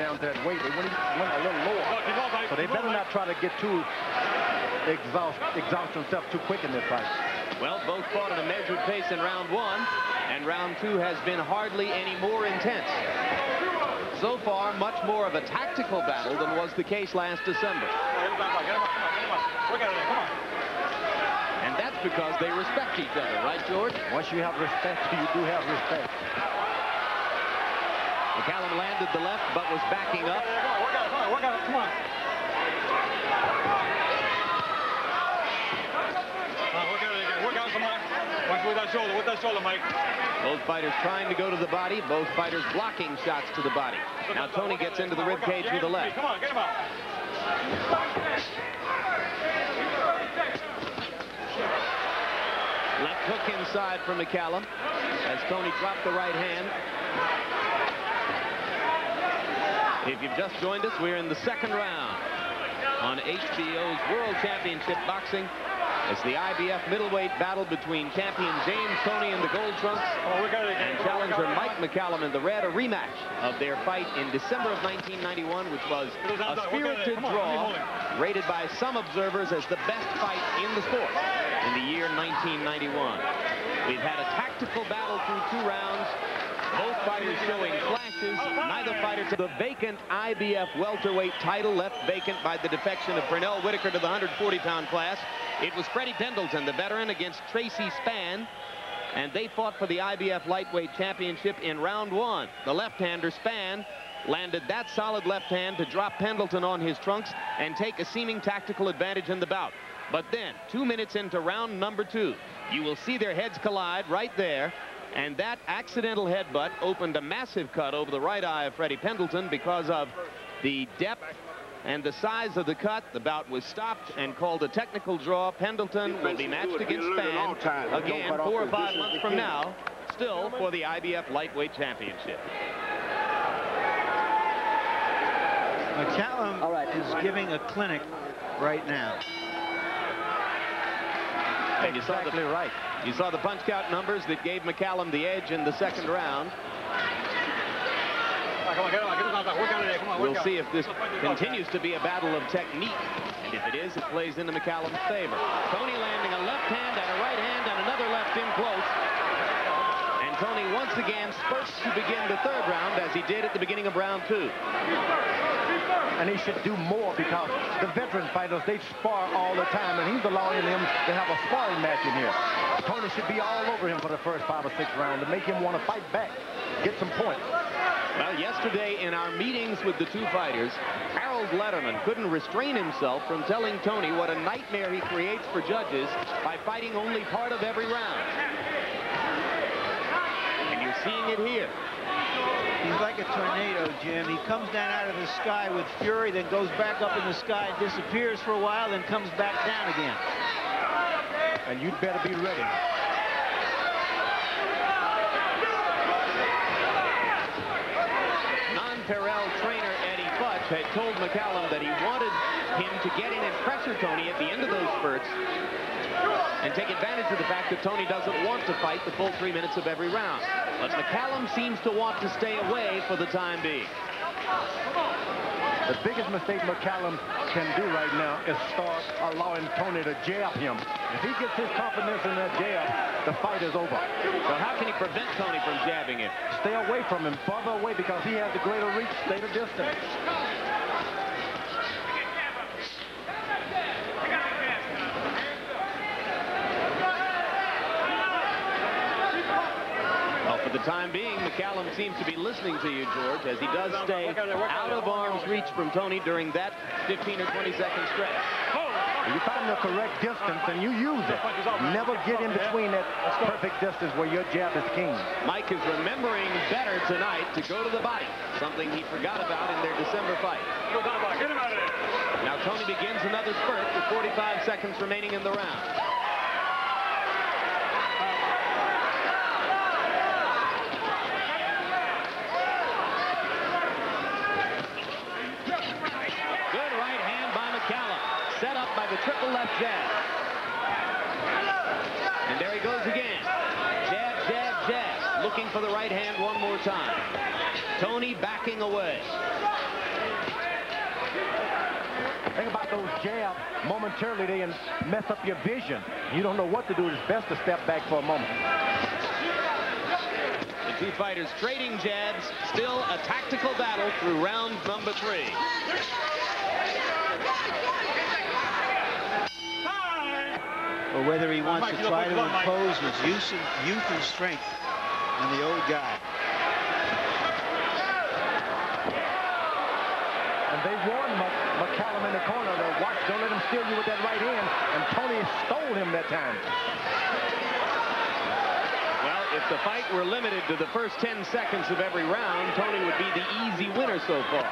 down to that weight. They went a little lower. So they better not try to get too exhaust themselves too quick in this fight. Well, both fought at a measured pace in round one, and round two has been hardly any more intense. So far, much more of a tactical battle than was the case last December. And that's because they respect each other, right, George? Once you have respect, you do have respect. McCallum landed the left, but was backing up. Work out, come on. Work out, come on. With that shoulder, Mike. Both fighters trying to go to the body, both fighters blocking shots to the body. Now Toney gets into the rib cage with the left. Come on, get him out. Left hook inside from McCallum as Toney dropped the right hand. If you've just joined us, we're in the second round on HBO's World Championship Boxing. It's the IBF middleweight battle between champion James Toney in the gold trunks and challenger Mike McCallum in the red, a rematch of their fight in December of 1991, which was a spirited draw, rated by some observers as the best fight in the sport in the year 1991. We've had a tactical battle through 2 rounds. Both fighters showing flashes. Neither fighter to the vacant IBF welterweight title, left vacant by the defection of Pernell Whitaker to the 140-pound class. It was Freddie Pendleton, the veteran, against Tracy Spann, and they fought for the IBF lightweight championship in round one. The left-hander Spann landed that solid left hand to drop Pendleton on his trunks and take a seeming tactical advantage in the bout. But then, 2 minutes into round number 2, you will see their heads collide right there. And that accidental headbutt opened a massive cut over the right eye of Freddie Pendleton. Because of the depth and the size of the cut, the bout was stopped and called a technical draw. Pendleton will be matched against Spann again 4 or 5 months from now, still for the IBF lightweight championship. McCallum is giving a clinic right now. And exactly right. You saw the punch count numbers that gave McCallum the edge in the second round. We'll see if this continues to be a battle of technique. And if it is, it plays into McCallum's favor. Toney landing a left hand and a right hand and another left in close. And Toney once again spurts to begin the third round as he did at the beginning of round 2. And he should do more because the veteran fighters, they spar all the time, and he's allowing them to have a sparring match in here. Toney should be all over him for the first 5 or 6 rounds to make him want to fight back, get some points. Well, yesterday in our meetings with the 2 fighters, Harold Letterman couldn't restrain himself from telling Toney what a nightmare he creates for judges by fighting only part of every round. And you're seeing it here. He's like a tornado, Jim. He comes down out of the sky with fury, then goes back up in the sky, disappears for a while, then comes back down again. And you'd better be ready. Non-Perel trainer Eddie Futch had told McCallum that he wanted him to get in and pressure Toney at the end of those spurts and take advantage of the fact that Toney doesn't want to fight the full 3 minutes of every round. But McCallum seems to want to stay away for the time being. The biggest mistake McCallum can do right now is start allowing Toney to jab him. If he gets his confidence in that jab, the fight is over. So how can he prevent Toney from jabbing him? Stay away from him, farther away, because he has the greater reach, stay the distance. For the time being, McCallum seems to be listening to you, George, as he does stay out of arm's reach from Toney during that 15 or 20-second stretch. You find the correct distance and you use it. Never get in between that perfect distance where your jab is king. Mike is remembering better tonight to go to the body, something he forgot about in their December fight. Now Toney begins another spurt with 45 seconds remaining in the round. Set up by the triple left jab. And there he goes again. Jab, jab, jab. Looking for the right hand one more time. Toney backing away. those jabs, momentarily they mess up your vision. You don't know what to do. It's best to step back for a moment. The two fighters trading jabs, still a tactical battle through round number 3. Or whether he wants to try to impose his youth and strength on the old guy. And they warned McCallum in the corner to watch, don't let him steal you with that right hand. And Toney stole him that time. Well, if the fight were limited to the first 10 seconds of every round, Toney would be the easy winner so far.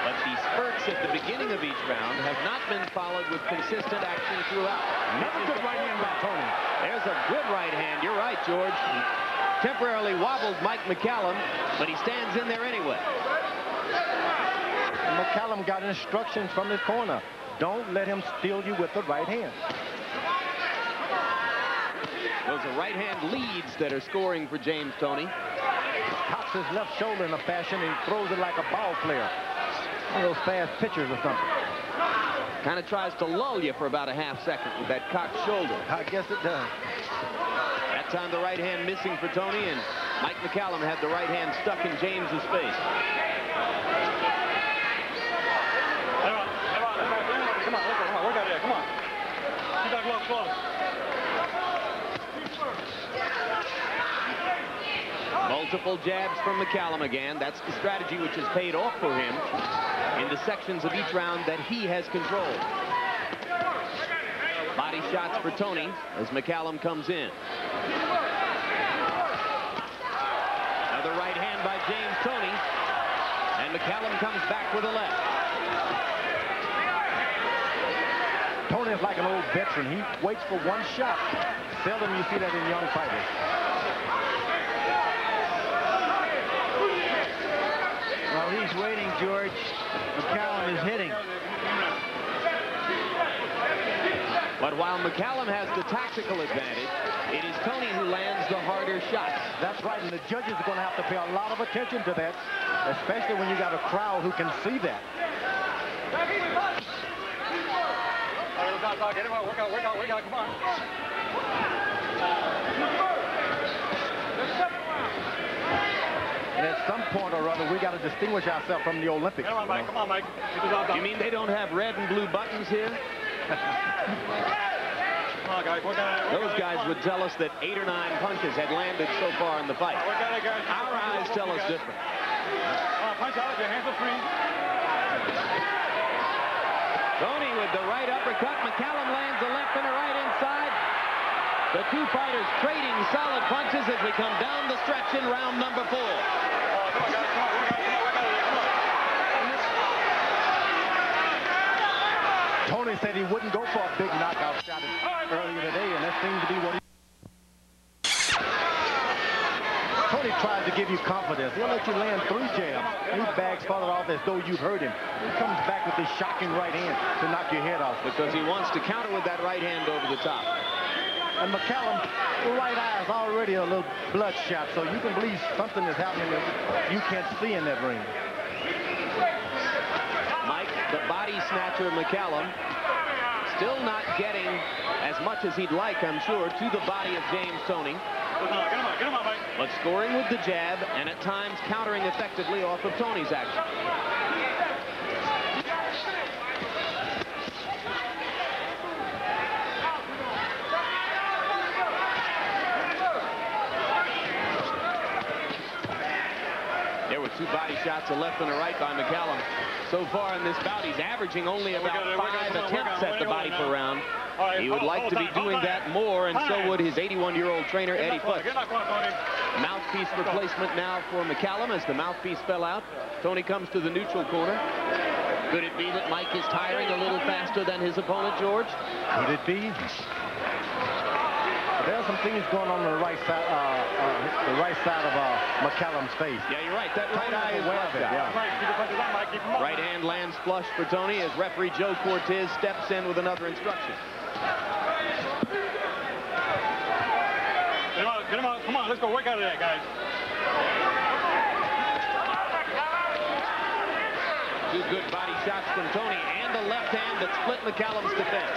But the spurts at the beginning of each round have not been followed with consistent action throughout. Another good right hand by Toney. There's a good right hand. You're right, George. He temporarily wobbled Mike McCallum, but he stands in there anyway. McCallum got instructions from his corner. Don't let him steal you with the right hand. Those are right hand leads that are scoring for James Toney. Cocks his left shoulder in a fashion and throws it like a ball player. One of those fast pitchers or something. Kind of tries to lull you for about a half second with that cocked shoulder. I guess it does. That time the right hand missing for Toney, and Mike McCallum had the right hand stuck in James's face. Come on, work out there, come on. Keep that glove close. Multiple jabs from McCallum again. That's the strategy which has paid off for him in the sections of each round that he has controlled. Body shots for Toney as McCallum comes in. Another right hand by James Toney, and McCallum comes back with a left. Toney is like an old veteran. He waits for one shot. Seldom you see that in young fighters. While he's waiting, George, McCallum is hitting. But while McCallum has the tactical advantage, it is Toney who lands the harder shots. That's right, and the judges are going to have to pay a lot of attention to that, especially when you got a crowd who can see that. Get him out, work out, come on. And at some point or other, we got to distinguish ourselves from the Olympics. Come on, Mike, come on, Mike. You mean they don't have red and blue buttons here? Come on, guys, work out. Those guys would tell us that 8 or 9 punches had landed so far in the fight. Our eyes tell us different. Punch out, your hands are free. Toney with the right uppercut. McCallum lands a left and a right inside. The two fighters trading solid punches as we come down the stretch in round number 4. Come on, guys, come on, work out there, come on. Toney said he wouldn't go for a big knockout shot earlier today, and that seems to be what he... Toney tries to give you confidence. He'll let you land 3 jabs. He bags farther off as though you've hurt him. He comes back with this shocking right hand to knock your head off. Because he wants to counter with that right hand over the top. And McCallum, the right eye is already a little bloodshot, so you can believe something is happening that you can't see in that ring. Mike, the body snatcher McCallum, still not getting as much as he'd like, I'm sure, to the body of James Toney. Get him out, Mike. But scoring with the jab and at times countering effectively off of Toney's action. There were 2 body shots, a left and a right by McCallum. So far in this bout, he's averaging only about 5 attempts at the body per round. He would like to be doing that more, and so would his 81-year-old trainer, Eddie Futz. Mouthpiece replacement now for McCallum as the mouthpiece fell out. Toney comes to the neutral corner. Could it be that Mike is tiring a little faster than his opponent, George? Could it be? There's some things going on the right side of McCallum's face. Yeah, you're right. That right eye is aware of it. Yeah. Right hand lands flush for Toney as referee Joe Cortez steps in with another instruction. Get him out. Come on, let's go work out of there, guys. Two good body shots from Toney and a left hand that split McCallum's defense.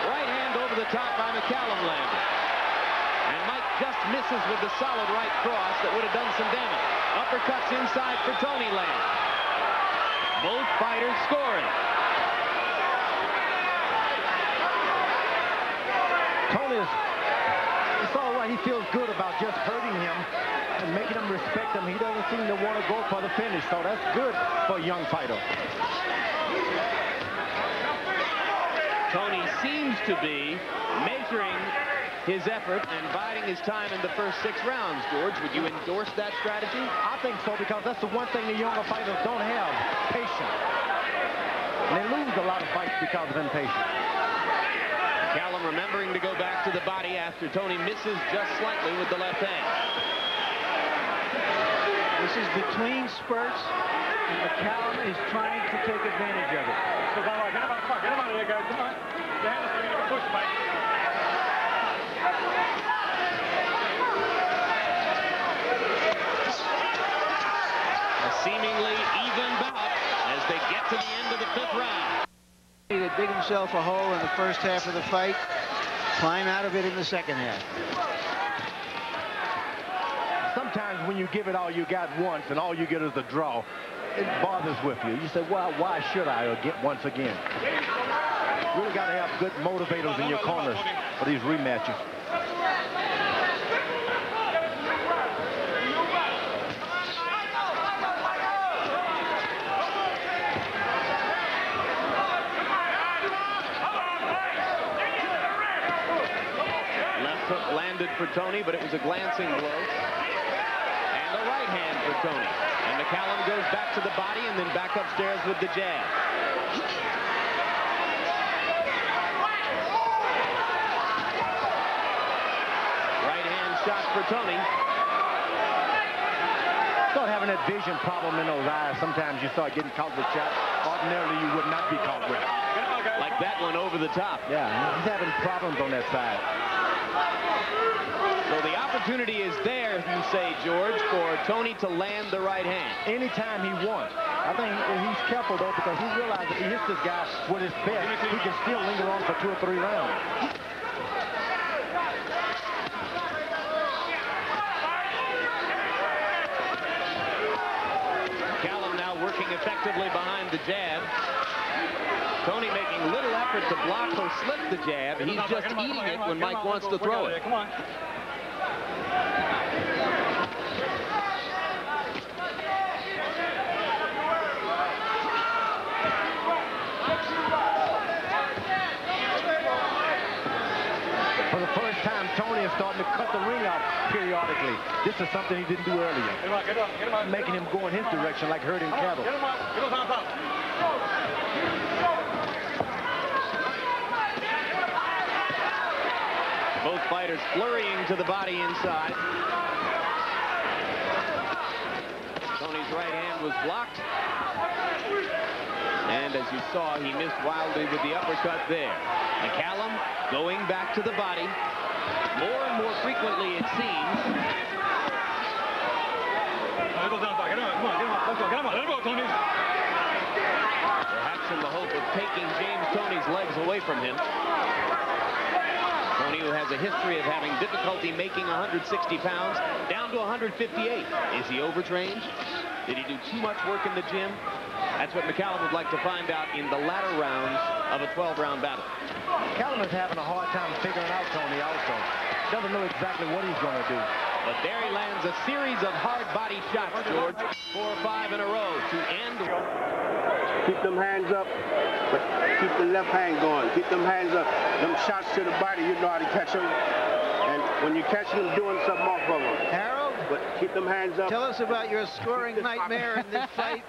Right hand over the top by McCallum landed. And Mike just misses with the solid right cross that would have done some damage. Uppercuts inside for Toney land. Both fighters scoring. Toney it's all right. He feels good about just hurting him and making him respect him. He doesn't seem to want to go for the finish, so that's good for a young fighter. Toney seems to be measuring his effort and biding his time in the first 6 rounds. George, would you endorse that strategy? I think so, because that's the one thing the younger fighters don't have, patience. And they lose a lot of fights because of impatience. McCallum remembering to go back to the body after Toney misses just slightly with the left hand. This is between spurts, and McCallum is trying to take advantage of it. Get him out of there, guys. Come on. Your hand is going to push, Mike. A seemingly even bout as they get to the end of the 5th round. He would dig himself a hole in the first half of the fight, climb out of it in the second half. Sometimes when you give it all you got once and all you get is a draw, it bothers with you. You say, well, why should I get once again? You really got to have good motivators in your corners for these rematches. Hook landed for Toney, but it was a glancing blow. And a right hand for Toney. And McCallum goes back to the body and then back upstairs with the jab. Right hand shot for Toney. Start having that vision problem in those eyes. Sometimes you start getting caught with shots ordinarily you would not be caught with. Like that one over the top. Yeah, he's having problems on that side. So the opportunity is there, you say, George, for Toney to land the right hand. Anytime he wants. I think he's careful, though, because he realizes if he hits this guy with his best, he can still linger on for 2 or 3 rounds. McCallum now working effectively behind the jab. Toney making little effort to block or slip the jab. He's just eating it when Mike wants to throw it. Come on. For the first time, Toney is starting to cut the ring out periodically. This is something he didn't do earlier. Get him out. Making him go in his direction like herding cattle. Get him out. Get him on top. Both fighters flurrying to the body inside. Toney's right hand was blocked. And as you saw, he missed wildly with the uppercut there. McCallum going back to the body. More and more frequently, it seems. Get him out. Come on, get him out. Let's go. Get him out. Let him go, Toney. Perhaps in the hope of taking James Toney's legs away from him. Toney, who has a history of having difficulty making 160 pounds, down to 158. Is he overtrained? Did he do too much work in the gym? That's what McCallum would like to find out in the latter rounds of a 12-round battle. McCallum is having a hard time figuring out Toney also. Doesn't know exactly what he's going to do. But there he lands a series of hard body shots, George. 4 or 5 in a row to end. Keep them hands up, but keep the left hand going. Keep them hands up. Them shots to the body, you know how to catch them. And when you catch them doing something off of them. Harold, but keep them hands up. tell us about your scoring nightmare in this fight.